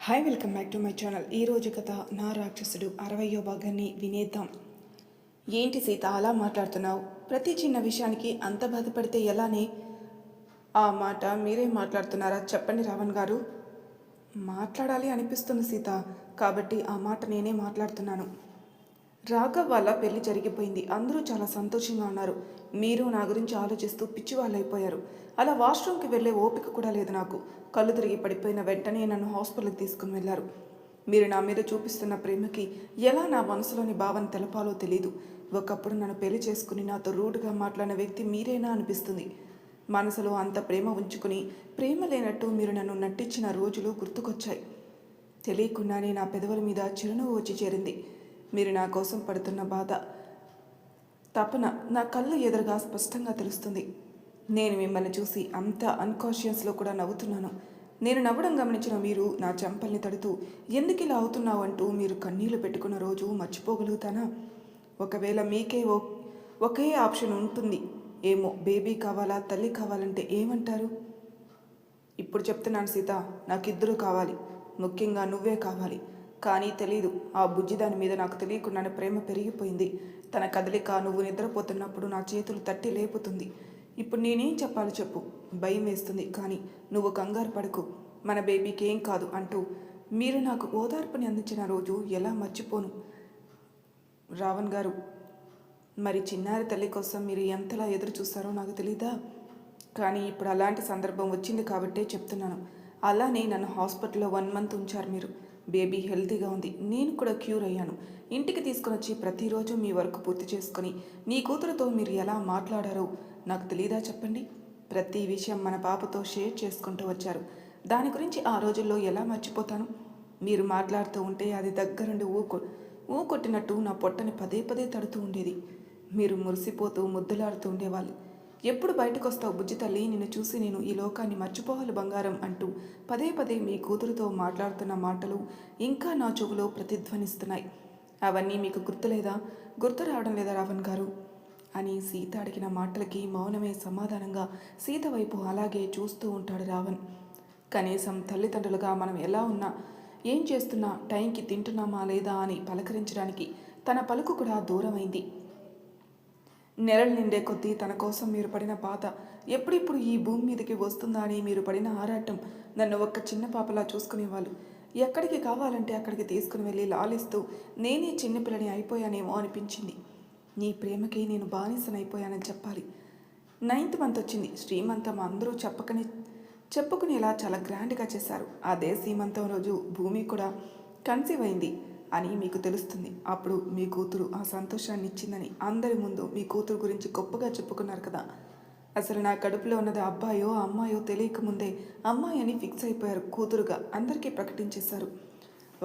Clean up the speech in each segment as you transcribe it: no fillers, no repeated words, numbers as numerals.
Hi welcome back to my channel. ఈరోజు కథ నా రాక్షసుడు 60వ భాగాన్ని వినేద్దాం. ఏంటి సీత అలా మాట్లాడుతున్నావు? ప్రతి చిన్న విషయానికి అంత బాధపడితే ఎలానే? ఆ మాట మీరే మాట్లాడుతున్నారా? చెప్పండి రావణ్ గారు. మాట్లాడాలి అనిపిస్తుంది సీత, కాబట్టి ఆ మాట నేనే మాట్లాడుతున్నాను. రాఘవ్ వాళ్ళ పెళ్లి జరిగిపోయింది. అందరూ చాలా సంతోషంగా ఉన్నారు. మీరు నా గురించి ఆలోచిస్తూ పిచ్చి వాళ్ళైపోయారు. అలా వాష్రూమ్కి వెళ్ళే ఓపిక కూడా లేదు నాకు. కళ్ళు తిరిగి పడిపోయిన వెంటనే నన్ను హాస్పిటల్కి తీసుకుని వెళ్ళారు. మీరు నా మీద చూపిస్తున్న ప్రేమకి ఎలా నా మనసులోని భావన తెలపాలో తెలీదు. ఒకప్పుడు నన్ను పెళ్లి చేసుకుని నాతో రూడ్గా మాట్లాడిన వ్యక్తి మీరేనా అనిపిస్తుంది. మనసులో అంత ప్రేమ ఉంచుకుని ప్రేమ లేనట్టు మీరు నన్ను నటించిన రోజులు గుర్తుకొచ్చాయి. తెలియకుండానే నా పెదవుల మీద చిరునవ్వు వచ్చి చేరింది. మీరు నా కోసం పడుతున్న బాధ, తపన నా కళ్ళు ఎదురుగా స్పష్టంగా తెలుస్తుంది. నేను మిమ్మల్ని చూసి అంత అన్కాన్షియస్లో కూడా నవ్వుతున్నాను. నేను నవ్వడం గమనించిన మీరు నా చెంపల్ని తడుతూ ఎందుకు ఇలా అవుతున్నావు అంటూ మీరు కన్నీళ్లు పెట్టుకున్న రోజు మర్చిపోగలుగుతానా? ఒకవేళ మీకే ఒకే ఆప్షన్ ఉంటుంది ఏమో, బేబీ కావాలా తల్లి కావాలంటే ఏమంటారు? ఇప్పుడు చెప్తున్నాను సీత, నాకిద్దరూ కావాలి. ముఖ్యంగా నువ్వే కావాలి. కానీ తెలీదు, ఆ బుజ్జి దాని మీద నాకు తెలియకుండానే ప్రేమ పెరిగిపోయింది. తన కదలిక నువ్వు నిద్రపోతున్నప్పుడు నా చేతులు తట్టి లేపుతుంది. ఇప్పుడు నేనేం చెప్పాలో చెప్పు. భయం వేస్తుంది, కానీ నువ్వు కంగారు పడకు, మన బేబీకి ఏం కాదు అంటూ మీరు నాకు ఓదార్పుని అందించిన రోజు ఎలా మర్చిపోను రావణ్ గారు. మరి చిన్నారి తల్లి కోసం మీరు ఎంతలా ఎదురు చూస్తారో నాకు తెలీదా? కానీ ఇప్పుడు అలాంటి సందర్భం వచ్చింది కాబట్టే చెప్తున్నాను. అలానే నన్ను హాస్పిటల్లో 1 మంత్ ఉంచారు మీరు. బేబీ హెల్తీగా ఉంది. నేను కూడా క్యూర్ అయ్యాను. ఇంటికి తీసుకుని వచ్చి ప్రతిరోజు మీ వర్క్ పూర్తి చేసుకొని నీ కూతురుతో మీరు ఎలా మాట్లాడారో నాకు తెలీదా చెప్పండి? ప్రతి విషయం మన పాపతో షేర్ చేసుకుంటూ వచ్చారు. దాని గురించి ఆ రోజుల్లో ఎలా మర్చిపోతాను? మీరు మాట్లాడుతూ ఉంటే అది దగ్గరుండి ఊకొట్టినట్టు నా పొట్టని పదే పదే తడుతూ ఉండేది. మీరు మురిసిపోతూ ముద్దులాడుతూ ఉండేవాళ్ళు. ఎప్పుడు బయటకు వస్తావు బుజ్జి తల్లి, నిన్ను చూసి నేను ఈ లోకాన్ని మర్చిపోవాలి బంగారం అంటూ పదే పదే మీ కూతురుతో మాట్లాడుతున్న మాటలు ఇంకా నా చెవులో ప్రతిధ్వనిస్తున్నాయి. అవన్నీ మీకు గుర్తులేదా? గుర్తు రావడం లేదా రావణ్ గారు అని సీత అడిగిన మాటలకి మౌనమే సమాధానంగా సీత వైపు అలాగే చూస్తూ ఉంటాడు రావణ్. కనీసం తల్లిదండ్రులుగా మనం ఎలా ఉన్నా, ఏం చేస్తున్నా, టైంకి తింటున్నామా లేదా అని పలకరించడానికి తన పలుకు కూడా దూరమైంది. నెలలు నిండే కొద్దీ తన కోసం మీరు పడిన బాధ, ఎప్పుడిప్పుడు ఈ భూమి మీదకి వస్తుందా అని మీరు పడిన ఆరాటం నన్ను ఒక్క చిన్న పాపలా చూసుకునేవాళ్ళు. ఎక్కడికి కావాలంటే అక్కడికి తీసుకుని వెళ్ళి లాలిస్తూ నేనే చిన్నపిల్లని అయిపోయానేమో అనిపించింది. నీ ప్రేమకి నేను బానిసనైపోయానని చెప్పాలి. 9th మంత్ వచ్చింది. శ్రీమంతం అందరూ చెప్పుకునేలా చాలా గ్రాండ్గా చేశారు. అదే శ్రీమంతం రోజు భూమి కూడా కన్సీవ్ అయింది అని మీకు తెలుస్తుంది. అప్పుడు మీ కూతురు ఆ సంతోషాన్ని ఇచ్చిందని అందరి ముందు మీ కూతురు గురించి గొప్పగా చెప్పుకున్నారు కదా. అసలు నా కడుపులో ఉన్నది అబ్బాయో అమ్మాయో తెలియకముందే అమ్మాయి అని ఫిక్స్ అయిపోయారు. కూతురుగా అందరికీ ప్రకటించేశారు.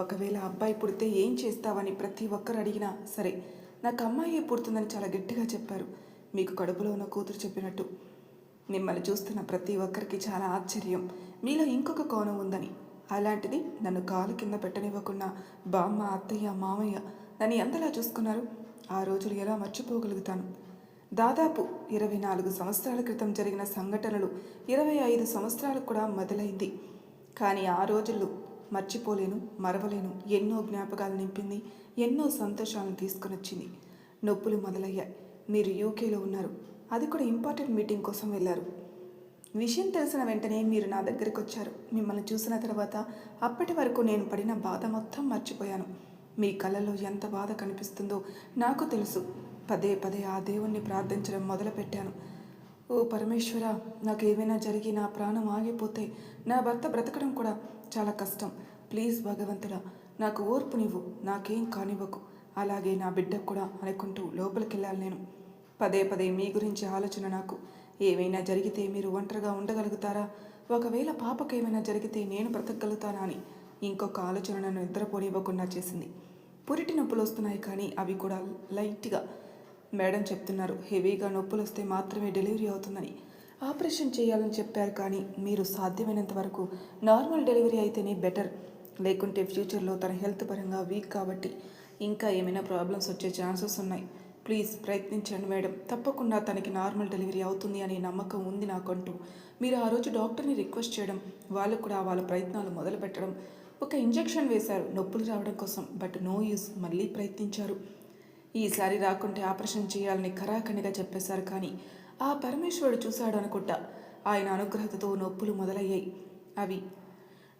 ఒకవేళ అబ్బాయి పుడితే ఏం చేస్తావని ప్రతి ఒక్కరు అడిగినా సరే, నాకు అమ్మాయి పుడుతుందని చాలా గట్టిగా చెప్పారు. మీకు కడుపులో ఉన్న కూతురు చెప్పినట్టు. మిమ్మల్ని చూస్తున్న ప్రతి ఒక్కరికి చాలా ఆశ్చర్యం, మీలో ఇంకొక కోణం ఉందని. అలాంటిది నన్ను కాలు కింద పెట్టనివ్వకుండా బామ్మ, అత్తయ్య, మామయ్య నన్ను ఎంతలా చూసుకున్నారు. ఆ రోజులు ఎలా మర్చిపోగలుగుతాను? దాదాపు 24 సంవత్సరాల క్రితం జరిగిన సంఘటనలు 25 సంవత్సరాలకు కూడా మొదలైంది. కానీ ఆ రోజుల్లో మర్చిపోలేను, మరవలేను. ఎన్నో జ్ఞాపకాలు నింపింది, ఎన్నో సంతోషాలను తీసుకుని వచ్చింది. నొప్పులు మొదలయ్యాయి. మీరు యూకేలో ఉన్నారు. అది కూడా ఇంపార్టెంట్ మీటింగ్ కోసం వెళ్ళారు. విషయం తెలిసిన వెంటనే మీరు నా దగ్గరికి వచ్చారు. మిమ్మల్ని చూసిన తర్వాత అప్పటి వరకు నేను పడిన బాధ మొత్తం మర్చిపోయాను. మీ కళ్ళలో ఎంత బాధ కనిపిస్తుందో నాకు తెలుసు. పదే పదే ఆ దేవుణ్ణి ప్రార్థించడం మొదలుపెట్టాను. ఓ పరమేశ్వర, నాకు ఏమైనా జరిగి నా ప్రాణం ఆగిపోతే నా భర్త బ్రతకడం కూడా చాలా కష్టం. ప్లీజ్ భగవంతుడా, నాకు ఓర్పునివ్వు, నాకేం కానివ్వకు, అలాగే నా బిడ్డకు కూడా అనుకుంటూ లోపలికి వెళ్ళాలి నేను. పదే పదే మీ గురించి ఆలోచన నాకు. ఏమైనా జరిగితే మీరు ఒంటరిగా ఉండగలుగుతారా? ఒకవేళ పాపకు ఏమైనా జరిగితే నేను బ్రతకగలుగుతానా అని ఇంకొక ఆలోచన నన్ను నిద్రపోనివ్వకుండా చేసింది. పురిటి నొప్పులు వస్తున్నాయి, కానీ అవి కూడా లైట్గా. మేడం చెప్తున్నారు హెవీగా నొప్పులు వస్తే మాత్రమే డెలివరీ అవుతుందని. ఆపరేషన్ చేయాలని చెప్పారు, కానీ మీరు సాధ్యమైనంత వరకు నార్మల్ డెలివరీ అయితేనే బెటర్. లేకుంటే ఫ్యూచర్లో తన హెల్త్ పరంగా వీక్ కాబట్టి ఇంకా ఏమైనా ప్రాబ్లమ్స్ వచ్చే ఛాన్సెస్ ఉన్నాయి. ప్లీజ్ ప్రయత్నించండి మేడం, తప్పకుండా తనకి నార్మల్ డెలివరీ అవుతుంది అనే నమ్మకం ఉంది నాకంటూ మీరు ఆ రోజు డాక్టర్ని రిక్వెస్ట్ చేయడం, వాళ్ళు కూడా వాళ్ళ ప్రయత్నాలు మొదలుపెట్టడం ఒక ఇంజెక్షన్ వేశారు నొప్పులు రావడం కోసం. But no use. మళ్ళీ ప్రయత్నించారు. ఈసారి రాకుంటే ఆపరేషన్ చేయాలని ఖరాఖండిగా చెప్పేశారు. కానీ ఆ పరమేశ్వరుడు చూశాడు అనుకుంటా. ఆయన అనుగ్రహతతో నొప్పులు మొదలయ్యాయి. అవి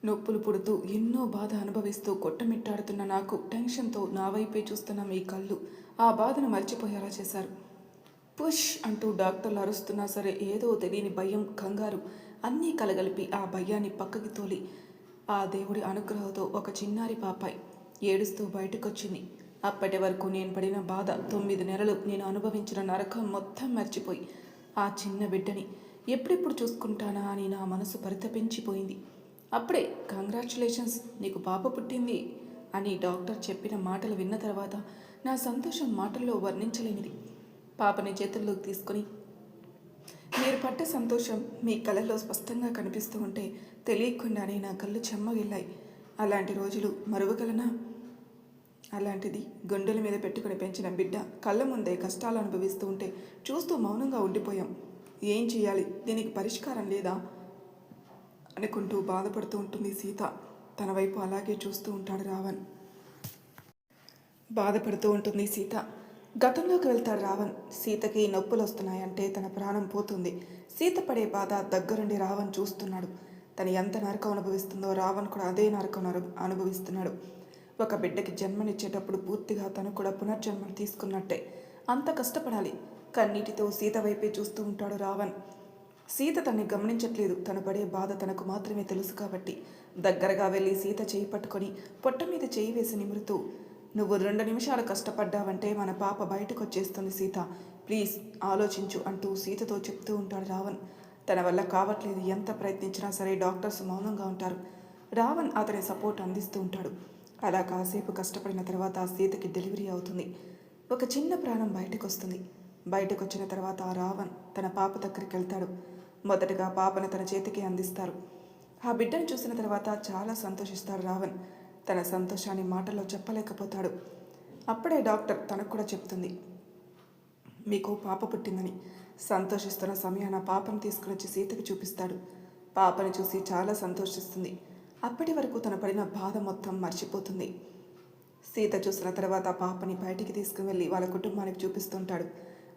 నొప్పులు పుడుతూ ఎన్నో బాధ అనుభవిస్తూ కొట్టమిట్టాడుతున్న నాకు టెన్షన్తో నా వైపే చూస్తున్న మీ కళ్ళు ఆ బాధను మర్చిపోయేలా చేశారు. పుష్ అంటూ డాక్టర్లు అరుస్తున్నా సరే ఏదో తెలియని భయం, కంగారు అన్నీ కలగలిపి ఆ భయాన్ని పక్కకి తోలి ఆ దేవుడి అనుగ్రహంతో ఒక చిన్నారి పాపాయి ఏడుస్తూ బయటకొచ్చింది. అప్పటి వరకు నేను పడిన బాధ, 9 నెలలు నేను అనుభవించిన నరకం మొత్తం మర్చిపోయి ఆ చిన్న బిడ్డని ఎప్పుడెప్పుడు చూసుకుంటానా అని నా మనసు పరితపించిపోయింది. అప్పుడే కంగ్రాచులేషన్స్, నీకు పాప పుట్టింది అని డాక్టర్ చెప్పిన మాటలు విన్న తర్వాత నా సంతోషం మాటల్లో వర్ణించలేనిది. పాపని చేతుల్లోకి తీసుకొని మీరు పడ్డ సంతోషం మీ కళ్ళల్లో స్పష్టంగా కనిపిస్తూ ఉంటే తెలియకుండానే నా కళ్ళు చెమ్మగిల్లాయి. అలాంటి రోజులు మరువగలనా? అలాంటిది గుండెల మీద పెట్టుకుని పెంచిన బిడ్డ కళ్ళ ముందే కష్టాలు అనుభవిస్తూ ఉంటే చూస్తూ మౌనంగా ఉండిపోయాం. ఏం చేయాలి, దీనికి పరిష్కారం లేదా అనుకుంటూ బాధపడుతూ ఉంటుంది సీత. తన వైపు అలాగే చూస్తూ ఉంటాడు రావణ్. బాధపడుతూ ఉంటుంది సీత. గతంలోకి వెళ్తాడు రావణ్. సీతకి నొప్పులు వస్తున్నాయంటే తన ప్రాణం పోతుంది. సీత పడే బాధ దగ్గరుండి రావణ్ చూస్తున్నాడు. తను ఎంత నరకం అనుభవిస్తుందో రావణ్ కూడా అదే నరకం అనుభవిస్తున్నాడు. ఒక బిడ్డకి జన్మనిచ్చేటప్పుడు పూర్తిగా తను కూడా పునర్జన్మను తీసుకున్నట్టే అంత కష్టపడాలి. కన్నీటితో సీత వైపే చూస్తూ ఉంటాడు రావణ్. సీత తనని గమనించట్లేదు. తను పడే బాధ తనకు మాత్రమే తెలుసు కాబట్టి దగ్గరగా వెళ్ళి సీత చేయి పట్టుకొని పొట్ట మీద చేయి వేసి నిమురుతూ, నువ్వు 2 నిమిషాలు కష్టపడ్డావంటే మన పాప బయటకు వచ్చేస్తుంది సీత, ప్లీజ్ ఆలోచించు అంటూ సీతతో చెప్తూ ఉంటాడు రావణ్. తన వల్ల కావట్లేదు, ఎంత ప్రయత్నించినా సరే డాక్టర్స్ మౌనంగా ఉంటారు. రావణ్ అతని సపోర్ట్ అందిస్తూ ఉంటాడు. అలా కాసేపు కష్టపడిన తర్వాత సీతకి డెలివరీ అవుతుంది. ఒక చిన్న ప్రాణం బయటకు వస్తుంది. బయటకు వచ్చిన తర్వాత రావణ్ తన పాప దగ్గరికి వెళ్తాడు. మొదటగా పాపను తన చేతికి అందిస్తారు. ఆ బిడ్డను చూసిన తర్వాత చాలా సంతోషిస్తాడు రావణ్. తన సంతోషాన్ని మాటల్లో చెప్పలేకపోతాడు. అప్పుడే డాక్టర్ తనకు కూడా చెప్తుంది, మీకు పాప పుట్టిందని. సంతోషిస్తున్న సమయాన పాపను తీసుకుని వచ్చి సీతకి చూపిస్తాడు. పాపని చూసి చాలా సంతోషిస్తుంది. అప్పటి వరకు తన పడిన బాధ మొత్తం మర్చిపోతుంది. సీత చూసిన తర్వాత పాపని బయటికి తీసుకుని వెళ్ళి వాళ్ళ కుటుంబానికి చూపిస్తుంటాడు.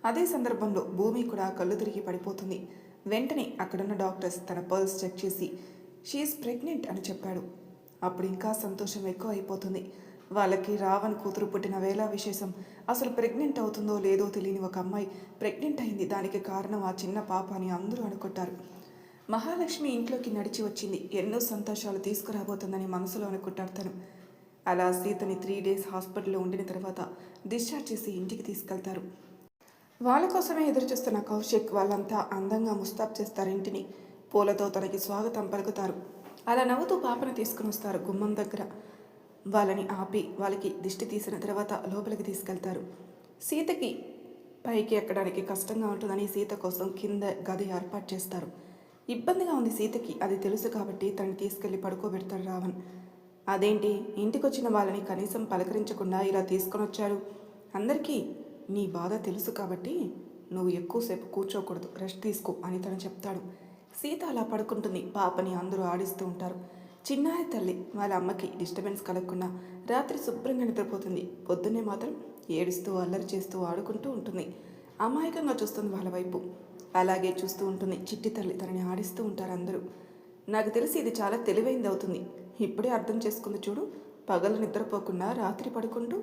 అదే సందర్భంలో భూమి కూడా కళ్ళు తిరిగి పడిపోతుంది. వెంటనే అక్కడున్న డాక్టర్స్ తన పల్స్ చెక్ చేసి షీఈస్ ప్రెగ్నెంట్ అని చెప్పాడు. అప్పుడు ఇంకా సంతోషం ఎక్కువ అయిపోతుంది. వాళ్ళకి రావణ్ కూతురు పుట్టిన వేళ విశేషం. అసలు ప్రెగ్నెంట్ అవుతుందో లేదో తెలియని ఒక అమ్మాయి ప్రెగ్నెంట్ అయింది. దానికి కారణం ఆ చిన్న పాప అని అందరూ అనుకుంటారు. మహాలక్ష్మి ఇంట్లోకి నడిచి వచ్చింది. ఎన్నో సంతోషాలు తీసుకురాబోతుందని మనసులో అనుకుంటాడు తను. అలా సీతని 3 days హాస్పిటల్లో ఉండిన తర్వాత డిశ్చార్జ్ చేసి ఇంటికి తీసుకెళ్తారు. వాళ్ళ కోసమే ఎదురుచూస్తున్న కౌశిక్ వాళ్ళంతా అందంగా ముస్తాబ్ చేస్తారు. ఇంటిని పూలతో తనకి స్వాగతం పలుకుతారు. అలా నవ్వుతూ పాపను తీసుకుని వస్తారు. గుమ్మం దగ్గర వాళ్ళని ఆపి వాళ్ళకి దిష్టి తీసిన తర్వాత లోపలికి తీసుకెళ్తారు. సీతకి పైకి ఎక్కడానికి కష్టంగా ఉంటుందని సీత కోసం కింద గది ఏర్పాటు చేస్తారు. ఇబ్బందిగా ఉంది సీతకి, అది తెలుసు కాబట్టి తనని తీసుకెళ్లి పడుకోబెడతాడు రావణ్. అదేంటి, ఇంటికొచ్చిన వాళ్ళని కనీసం పలకరించకుండా ఇలా తీసుకొని వచ్చారు? అందరికీ నీ బాధ తెలుసు కాబట్టి నువ్వు ఎక్కువసేపు కూర్చోకూడదు, రెస్ట్ తీసుకో అని తను చెప్తాడు. సీత అలా పడుకుంటుంది. పాపని అందరూ ఆడిస్తూ ఉంటారు. చిన్నారి తల్లి వాళ్ళ అమ్మకి డిస్టర్బెన్స్ కలగకుండా రాత్రి శుభ్రంగా నిద్రపోతుంది. పొద్దున్నే మాత్రం ఏడుస్తూ అల్లరి చేస్తూ ఆడుకుంటూ ఉంటుంది. అమాయకంగా చూస్తుంది వాళ్ళ వైపు. అలాగే చూస్తూ ఉంటుంది చిట్టి తల్లి. తనని ఆడిస్తూ ఉంటారు అందరూ. నాకు తెలిసి ఇది చాలా తెలివైంది అవుతుంది. ఇప్పుడే అర్థం చేసుకుంది చూడు, పగలు నిద్రపోకుండా రాత్రి పడుకుంటూ.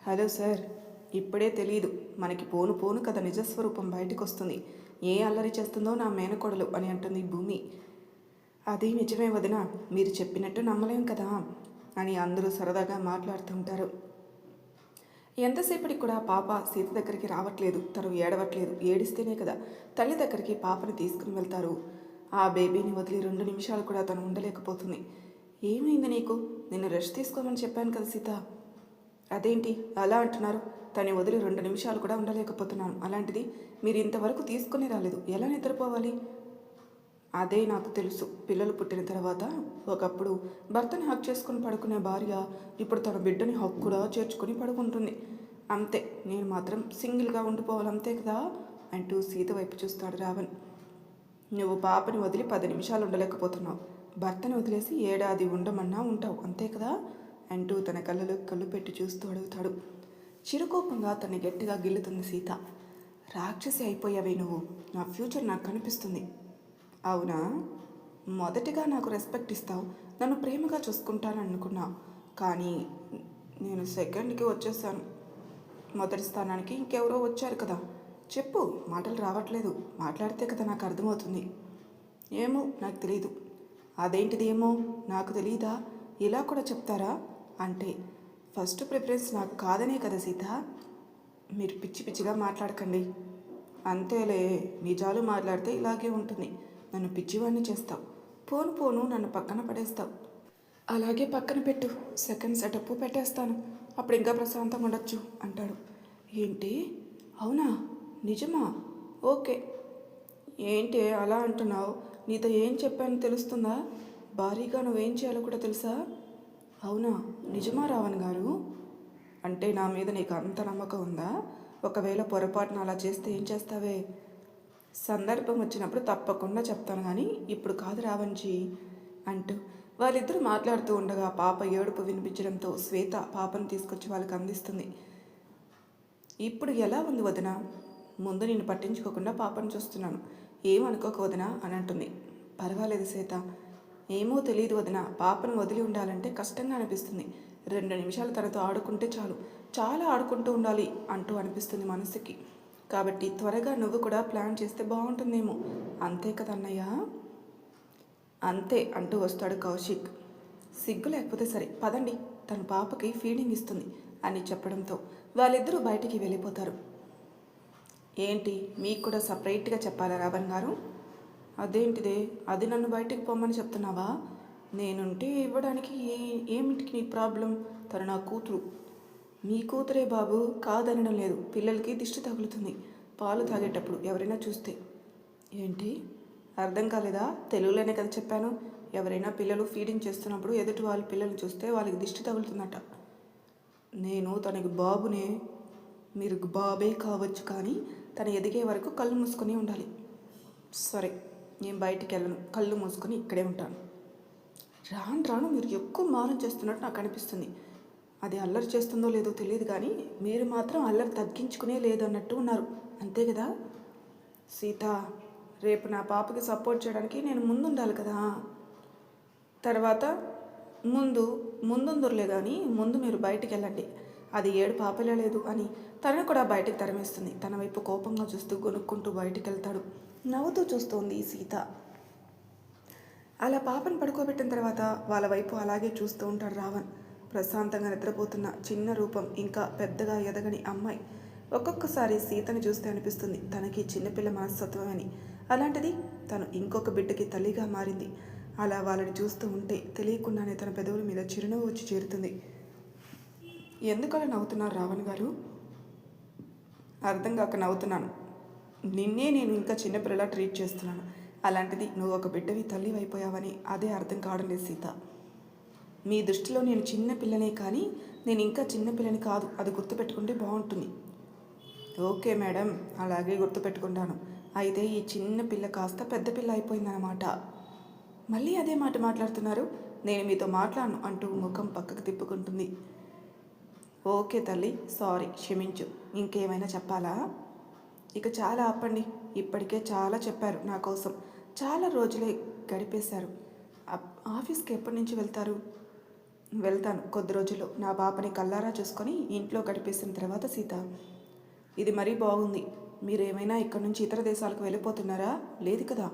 హలో సార్, ఇప్పుడే తెలియదు, మనకి పోను పోను కదా నిజస్వరూపం బయటకు వస్తుంది. ఏ అల్లరి చేస్తుందో నా మేనకోడలు అని అంటుంది భూమి. అది నిజమే వదిన, మీరు చెప్పినట్టు నమ్మలేం కదా అని అందరూ సరదాగా మాట్లాడుతుంటారు. ఎంతసేపటికి కూడా పాప సీత దగ్గరికి రావట్లేదు. తను ఏడవట్లేదు. ఏడిస్తేనే కదా తల్లి దగ్గరికి పాపని తీసుకుని వెళ్తారు. ఆ బేబీని వదిలి 2 నిమిషాలు కూడా తను ఉండలేకపోతుంది. ఏమైంది నీకు? నిన్ను రెస్ట్ తీసుకోమని చెప్పాను కదా సీత. అదేంటి అలా అంటున్నారు? తను వదిలి 2 నిమిషాలు కూడా ఉండలేకపోతున్నాను. అలాంటిది మీరు ఇంతవరకు తీసుకుని రాలేదు. ఎలా నిద్రపోవాలి? అదే నాకు తెలుసు. పిల్లలు పుట్టిన తర్వాత ఒకప్పుడు భర్తని హక్ చేసుకుని పడుకునే భార్య ఇప్పుడు తన బిడ్డని హక్ కూడా చేర్చుకొని పడుకుంటుంది. అంతే, నేను మాత్రం సింగిల్గా ఉండిపోవాలి అంతే కదా అంటూ సీత వైపు చూస్తాడు రావణ్. నువ్వు పాపని వదిలి 10 నిమిషాలు ఉండలేకపోతున్నావు. భర్తను వదిలేసి ఏడాది ఉండమన్నా ఉంటావు అంతే కదా అంటూ తన కళ్ళలో కళ్ళు పెట్టి చూస్తూ అడుగుతాడు. చిరుకోపంగా తన్ని గట్టిగా గిల్లుతుంది సీత. రాక్షసి అయిపోయావే నువ్వు, నా ఫ్యూచర్ నాకు కనిపిస్తుంది. అవునా? మొదటిగా నాకు రెస్పెక్ట్ ఇస్తావు, నన్ను ప్రేమగా చూసుకుంటాను అనుకున్నావు, కానీ నేను సెకండ్కి వచ్చేసాను. మొదటి స్థానానికి ఇంకెవరో వచ్చారు కదా. చెప్పు, మాటలు రావట్లేదు, మాట్లాడితే కదా నాకు అర్థమవుతుంది. ఏమో నాకు తెలీదు. అదేంటిది ఏమో నాకు తెలీదా, ఇలా కూడా చెప్తారా? అంటే ఫస్ట్ ప్రిఫరెన్స్ నాకు కాదనే కదా సీత. మీరు పిచ్చి పిచ్చిగా మాట్లాడకండి. అంతేలే, నిజాలు మాట్లాడితే ఇలాగే ఉంటుంది. నన్ను పిచ్చివాడిని చేస్తావు, పోను పోను నన్ను పక్కన పడేస్తావు. అలాగే పక్కన పెట్టు, సెకండ్ సెటప్ పెట్టేస్తాను, అప్పుడు ఇంకా ప్రశాంతంగా ఉండొచ్చు అంటాడు. ఏంటి? అవునా? నిజమా? ఓకే. ఏంటి అలా అంటున్నావు? నీతో ఏం చెప్పానో తెలుస్తుందా? భారీగా నువ్వేం చేయాలో కూడా తెలుసా? అవునా? నిజమా రావణ్ గారు? అంటే నా మీద నీకు అంత నమ్మకం ఉందా? ఒకవేళ పొరపాటున అలా చేస్తే ఏం చేస్తావే? సందర్భం వచ్చినప్పుడు తప్పకుండా చెప్తాను, కానీ ఇప్పుడు కాదు రావణ్జీ అంటూ వాళ్ళిద్దరూ మాట్లాడుతూ ఉండగా పాప ఏడుపు వినిపించడంతో శ్వేత పాపను తీసుకొచ్చి వాళ్ళకి అందిస్తుంది. ఇప్పుడు ఎలా ఉంది వదిన? ముందు నేను పట్టించుకోకుండా పాపను చూస్తున్నాను, ఏమనుకోక వదిన అని అంటుంది. పర్వాలేదు శ్వేత, ఏమో తెలియదు వదిన, పాపను వదిలి ఉండాలంటే కష్టంగా అనిపిస్తుంది. 2 నిమిషాలు తనతో ఆడుకుంటే చాలు, చాలా ఆడుకుంటూ ఉండాలి అంటూ అనిపిస్తుంది మనసుకి. కాబట్టి త్వరగా నువ్వు కూడా ప్లాన్ చేస్తే బాగుంటుందేమో, అంతే కదా అన్నయ్య? అంతే అంటూ వస్తాడు కౌశిక్. సిగ్గు లేకపోతే సరే పదండి, తన పాపకి ఫీడింగ్ ఇస్తుంది అని చెప్పడంతో వాళ్ళిద్దరూ బయటికి వెళ్ళిపోతారు. ఏంటి, మీకు కూడా సపరేట్గా చెప్పాలా రావణ్ గారు? అదేంటిదే, అది నన్ను బయటికి పొమ్మని చెప్తున్నావా? నేనుంటే ఇవ్వడానికి ఏమిటికి నీ ప్రాబ్లం? తను నా కూతురు. మీ కూతురే బాబు, కాదనడం లేదు. పిల్లలకి దిష్టి తగులుతుంది పాలు తాగేటప్పుడు ఎవరైనా చూస్తే. ఏంటి అర్థం కాలేదా? తెలుగులోనే కదా చెప్పాను. ఎవరైనా పిల్లలు ఫీడింగ్ చేస్తున్నప్పుడు ఎదుటి వాళ్ళ పిల్లల్ని చూస్తే వాళ్ళకి దిష్టి తగులుతుందట. నేను తనకి బాబునే. మీరు బాబే కావచ్చు, కానీ తను ఎదిగే వరకు కళ్ళు మూసుకొని ఉండాలి. సరే, నేను బయటికి వెళ్ళను, కళ్ళు మూసుకొని ఇక్కడే ఉంటాను. రాను రాను మీరు ఎక్కువ మారం చేస్తున్నట్టు నాకు అనిపిస్తుంది. అది అల్లరి చేస్తుందో లేదో తెలియదు, కానీ మీరు మాత్రం అల్లరి తగ్గించుకునే లేదన్నట్టు ఉన్నారు, అంతే కదా? సీత, రేపు నా పాపకి సపోర్ట్ చేయడానికి నేను ముందుండాలి కదా. తర్వాత ముందుందరులే, కానీ ముందు మీరు బయటికి వెళ్ళండి. అది ఏడు పాపలే లేదు అని తనను కూడా బయటికి తరిమేస్తుంది. తన వైపు కోపంగా చూస్తూ గొనుక్కుంటూ బయటికి వెళ్తాడు. నవ్వుతూ చూస్తోంది సీత. అలా పాపను పడుకోబెట్టిన తర్వాత వాళ్ళ వైపు అలాగే చూస్తూ ఉంటాడు రావణ్. ప్రశాంతంగా నిద్రపోతున్న చిన్న రూపం, ఇంకా పెద్దగా ఎదగని అమ్మాయి. ఒక్కొక్కసారి సీతను చూస్తే అనిపిస్తుంది తనకి చిన్నపిల్ల మనస్తత్వం అని. అలాంటిది తను ఇంకొక బిడ్డకి తల్లిగా మారింది. అలా వాళ్ళని చూస్తూ ఉంటే తెలియకుండానే తన పెదవుల మీద చిరునవ్వు వచ్చి చేరుతుంది. ఎందుకలా నవ్వుతున్నారు రావణ్ గారు? అర్థం కాక నవ్వుతున్నాను. నిన్నే నేను ఇంకా చిన్నపిల్లలా ట్రీట్ చేస్తున్నాను, అలాంటిది నువ్వు ఒక బిడ్డవి తల్లి అయిపోయావని అదే అర్థం కావడం లేదు సీత. మీ దృష్టిలో నేను చిన్న పిల్లనే, కానీ నేను ఇంకా చిన్నపిల్లని కాదు, అది గుర్తుపెట్టుకుంటే బాగుంటుంది. ఓకే మేడం, అలాగే గుర్తుపెట్టుకుంటాను. అయితే ఈ చిన్న పిల్ల కాస్త పెద్ద పిల్ల అయిపోయిందన్నమాట. మళ్ళీ అదే మాట మాట్లాడుతున్నారు. నేను మీతో మాట్లాడను అంటూ ముఖం పక్కకు తిప్పుకుంటుంది. ఓకే తల్లి, సారీ, క్షమించు. ఇంకేమైనా చెప్పాలా? ఇక చాలా ఆపండి, ఇప్పటికే చాలా చెప్పారు నా కోసం. చాలా రోజులే గడిపేశారు. ఆఫీస్కి ఎప్పటి నుంచి వెళ్తారు? వెళ్తాను కొద్ది రోజుల్లో. నా పాపని కల్లారా చూసుకొని ఇంట్లో గడిపేసిన తర్వాత సీత. ఇది మరీ బాగుంది. మీరేమైనా ఇక్కడ నుంచి ఇతర దేశాలకు వెళ్ళిపోతున్నారా? లేదు కదా,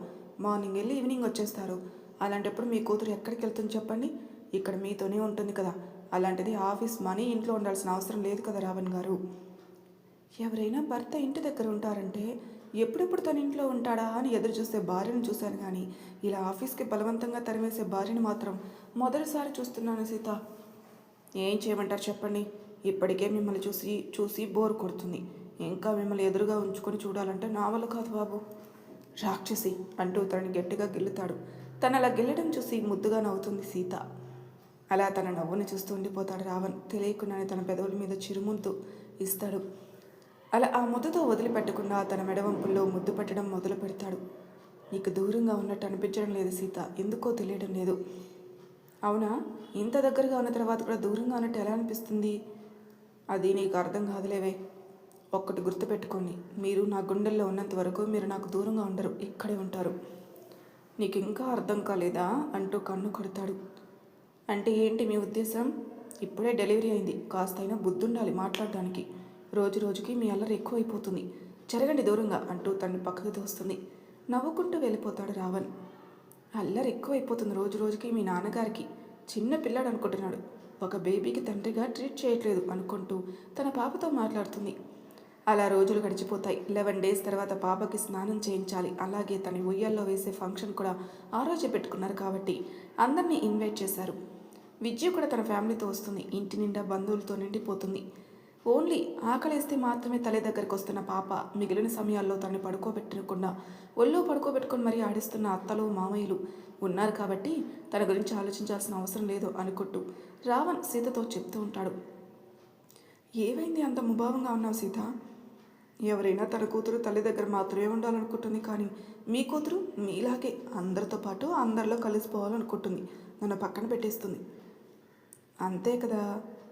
మార్నింగ్ వెళ్ళి ఈవినింగ్ వచ్చేస్తారు. అలాంటప్పుడు మీ కూతురు ఎక్కడికి వెళ్తుంది చెప్పండి? ఇక్కడ మీతోనే ఉంటుంది కదా. అలాంటిది ఆఫీస్ మనీ ఇంట్లో ఉండాల్సిన అవసరం లేదు కదా రావణ్ గారు. ఎవరైనా భర్త ఇంటి దగ్గర ఉంటారంటే ఎప్పుడెప్పుడు తన ఇంట్లో ఉంటాడా అని ఎదురు చూసే భార్యను చూశాను, కానీ ఇలా ఆఫీస్కి బలవంతంగా తరిమేసే భార్యను మాత్రం మొదటిసారి చూస్తున్నాను సీత. ఏం చేయమంటారు చెప్పండి? ఇప్పటికే మిమ్మల్ని చూసి చూసి బోర్ కొడుతుంది. ఇంకా మిమ్మల్ని ఎదురుగా ఉంచుకొని చూడాలంటే నా వల్ల కాదు బాబు. రాక్షసి అంటూ తనని గట్టిగా గిల్లుతాడు. తను అలా గిల్లడం చూసి ముద్దుగా నవ్వుతుంది సీత. అలా తన నవ్వుని చూస్తూ ఉండిపోతాడు రావణ్. తెలియకుండానే తన పెదవుల మీద చిరుముద్దు ఇస్తాడు. అలా ఆ ముద్దుతో వదిలిపెట్టకుండా తన మెడవంపుల్లో ముద్దు పెట్టడం మొదలు పెడతాడు. నీకు దూరంగా ఉన్నట్టు అనిపించడం లేదు సీత, ఎందుకో తెలియడం లేదు. అవునా, ఇంత దగ్గరగా ఉన్న తర్వాత కూడా దూరంగా ఉన్నట్టు ఎలా అనిపిస్తుంది? అది నీకు అర్థం కాదులేవే. ఒక్కటి గుర్తుపెట్టుకోండి, మీరు నా గుండెల్లో ఉన్నంత వరకు మీరు నాకు దూరంగా ఉండరు, ఇక్కడే ఉంటారు. నీకు ఇంకా అర్థం కాలేదా అంటూ కన్ను కొడతాడు. అంటే ఏంటి మీ ఉద్దేశం? ఇప్పుడే డెలివరీ అయింది, కాస్తైనా బుద్ధుండాలి మాట్లాడడానికి. రోజు రోజుకి మీ అల్లరి ఎక్కువైపోతుంది, జరగండి దూరంగా అంటూ తనని పక్కకు తోస్తుంది. నవ్వుకుంటూ వెళ్ళిపోతాడు రావణ్. అల్లరి ఎక్కువైపోతుంది రోజు రోజుకి మీ నాన్నగారికి. చిన్న పిల్లాడు అనుకుంటున్నాడు, ఒక బేబీకి తండ్రిగా ట్రీట్ చేయట్లేదు అనుకుంటూ తన పాపతో మాట్లాడుతుంది. అలా రోజులు గడిచిపోతాయి. 11 డేస్ తర్వాత పాపకి స్నానం చేయించాలి. అలాగే తన ఉయ్యాల్లో వేసే ఫంక్షన్ కూడా ఆ రోజే పెట్టుకున్నారు కాబట్టి అందరినీ ఇన్వైట్ చేశారు. విద్య కూడా తన ఫ్యామిలీతో వస్తుంది. ఇంటి నిండా బంధువులతో నిండిపోతుంది. ఓన్లీ ఆకలేస్తే మాత్రమే తల్లి దగ్గరికి వస్తున్న పాప మిగిలిన సమయాల్లో తనని పడుకోబెట్టకుండా ఒళ్ళో పడుకోబెట్టుకొని మరీ ఆడిస్తున్న అత్తలు మామయ్యలు ఉన్నారు కాబట్టి తన గురించి ఆలోచించాల్సిన అవసరం లేదు అనుకుంటూ రావణ్ సీతతో చెప్తూ ఉంటాడు. ఏమైంది అంత ముభావంగా ఉన్నావు సీత? ఎవరైనా తన కూతురు తల్లి దగ్గర మాత్రమే ఉండాలనుకుంటుంది, కానీ మీ కూతురు మీలాగే అందరితో పాటు అందరిలో కలిసిపోవాలనుకుంటుంది, నన్ను పక్కన పెట్టేస్తుంది. అంతే కదా.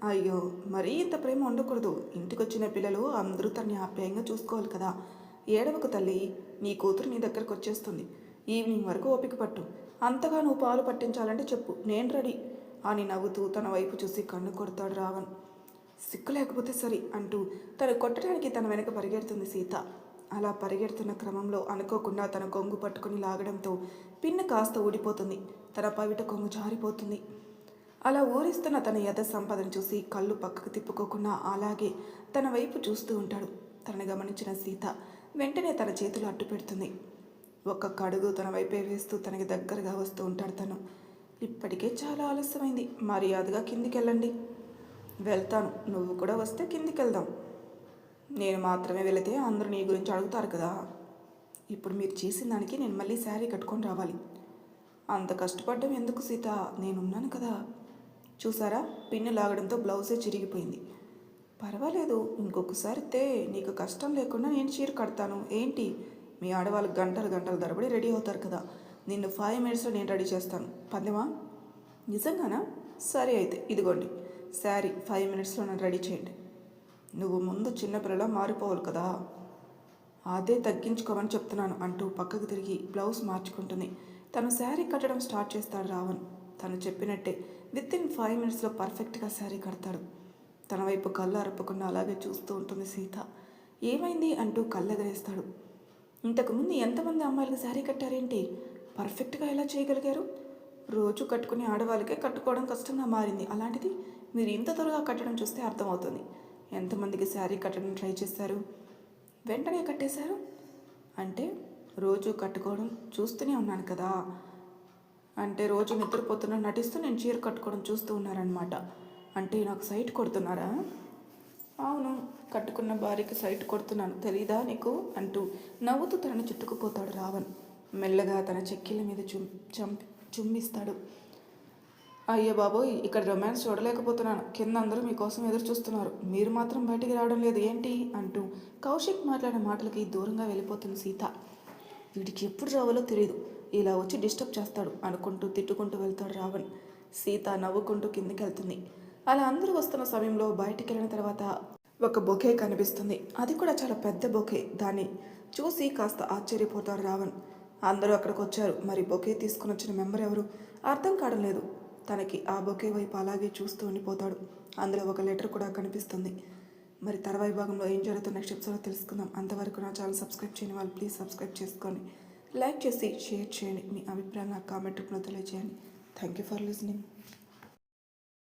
అయ్యో, మరీ ఇంత ప్రేమ ఉండకూడదు. ఇంటికి వచ్చిన పిల్లలు అందరూ తనని ఆప్యాయంగా చూసుకోవాలి కదా. ఏడవకు తల్లి, నీ కూతురు నీ దగ్గరకు వచ్చేస్తుంది. ఈవినింగ్ వరకు ఓపిక పట్టు. అంతగా నువ్వు పాలు పట్టించాలంటే చెప్పు, నేను రెడీ అని నవ్వుతూ తన వైపు చూసి కన్ను కొడతాడు రావణ్. సిక్కు లేకపోతే సరి అంటూ తను కొట్టడానికి తన వెనక పరిగెడుతుంది సీత. అలా పరిగెడుతున్న క్రమంలో అనుకోకుండా తన కొంగు పట్టుకుని లాగడంతో పిన్ను కాస్త ఊడిపోతుంది. తన పవిట కొంగు జారిపోతుంది. అలా ఊరిస్తున్న తన యథ సంపదను చూసి కళ్ళు పక్కకు తిప్పుకోకుండా అలాగే తన వైపు చూస్తూ ఉంటాడు. తనని గమనించిన సీత వెంటనే తన చేతులు అడ్డు పెడుతుంది. ఒక్కొక్క అడుగు తన వైపే వేస్తూ తనకి దగ్గరగా వస్తూ ఉంటాడు తను. ఇప్పటికే చాలా ఆలస్యమైంది, మర్యాదగా కిందికి వెళ్ళండి. వెళ్తాను, నువ్వు కూడా వస్తే కిందికి వెళ్దాం. నేను మాత్రమే వెళితే అందరూ నీ గురించి అడుగుతారు కదా. ఇప్పుడు మీరు చేసిన దానికి నేను మళ్ళీ శారీ కట్టుకొని రావాలి. అంత కష్టపడ్డం ఎందుకు సీత, నేనున్నాను కదా. చూసారా, పిన్ను లాగడంతో బ్లౌజే చిరిగిపోయింది. పర్వాలేదు, ఇంకొకసారి నీకు కష్టం లేకుండా నేను చీర కడతాను. ఏంటి, మీ ఆడవాళ్ళు గంటలు గంటలు తరబడి రెడీ అవుతారు కదా. నిన్ను 5 మినిట్స్లో నేను రెడీ చేస్తాను. పందెమా? నిజంగానా? సరే అయితే ఇదిగోండి శారీ, 5 మినిట్స్లో నన్ను రెడీ చేయండి. నువ్వు ముందు చిన్నపిల్లలా మారిపోవాలి కదా, అదే తగ్గించుకోమని చెప్తున్నాను అంటూ పక్కకు తిరిగి బ్లౌజ్ మార్చుకుంటుంది. తను శారీ కట్టడం స్టార్ట్ చేస్తాడు రావణ్. తను చెప్పినట్టే వితిన్ 5 మినిట్స్లో పర్ఫెక్ట్గా శారీ కడతాడు. తన వైపు కళ్ళు అరపకుండా అలాగే చూస్తూ ఉంటుంది సీత. ఏమైంది అంటూ కళ్ళెగరేస్తాడు. ఇంతకుముందు ఎంతమంది అమ్మాయిలకు శారీ కట్టారేంటి, పర్ఫెక్ట్గా ఎలా చేయగలిగారు? రోజు కట్టుకునే ఆడవాళ్ళకే కట్టుకోవడం కష్టంగా మారింది, అలాంటిది మీరు ఇంత త్వరగా కట్టడం చూస్తే అర్థమవుతుంది. ఎంతమందికి శారీ కట్టడం ట్రై చేశారు, వెంటనే కట్టేశారు? అంటే రోజు కట్టుకోవడం చూస్తూనే ఉన్నాను కదా. అంటే రోజు నిద్రపోతున్నా నటిస్తూ నేను చీర కట్టుకోవడం చూస్తూ ఉన్నారనమాట. అంటే నాకు సైట్ కొడుతున్నారా? అవును, కట్టుకున్న భార్యకి సైట్ కొడుతున్నాను, తెలీదా నీకు అంటూ నవ్వుతూ తనని చుట్టుకుపోతాడు రావణ్. మెల్లగా తన చెక్కిళ్ళ మీద చుమ్మిస్తాడు. అయ్యో బాబోయ్, ఇక్కడ రొమాన్స్ చూడలేకపోతున్నాను. కింద అందరూ మీకోసం ఎదురు చూస్తున్నారు, మీరు మాత్రం బయటికి రావడం లేదు ఏంటి అంటూ కౌశిక్ మాట్లాడిన మాటలకి దూరంగా వెళ్ళిపోతుంది సీత. వీడికి ఎప్పుడు రావాలో తెలియదు, ఇలా వచ్చి డిస్టర్బ్ చేస్తాడు అనుకుంటూ తిట్టుకుంటూ వెళ్తాడు రావణ్. సీత నవ్వుకుంటూ కిందికి వెళ్తుంది. అలా అందరూ వస్తున్న సమయంలో బయటికి వెళ్ళిన తర్వాత ఒక బొకే కనిపిస్తుంది. అది కూడా చాలా పెద్ద బొకే. దాన్ని చూసి కాస్త ఆశ్చర్యపోతాడు రావణ్. అందరూ అక్కడికి వచ్చారు, మరి బొకే తీసుకుని వచ్చిన మెంబర్ ఎవరు అర్థం కావడం లేదు. తనకి ఆ బొకే వైపు అలాగే చూస్తూ ఉండిపోతాడు. అందులో ఒక లెటర్ కూడా కనిపిస్తుంది. మరి తర్వాయి భాగంలో ఏం జరుగుతుందో నెక్స్ట్ ఎపిసోడ్లో తెలుసుకుందాం. అంతవరకు నా ఛానల్ సబ్స్క్రైబ్ చేయని వాళ్ళు ప్లీజ్ సబ్స్క్రైబ్ చేసుకోండి, లైక్ చేసి షేర్ చేయండి, మీ అభిప్రాయం నాకు కామెంట్ రూపంలో తెలియజేయండి. Thank you for listening.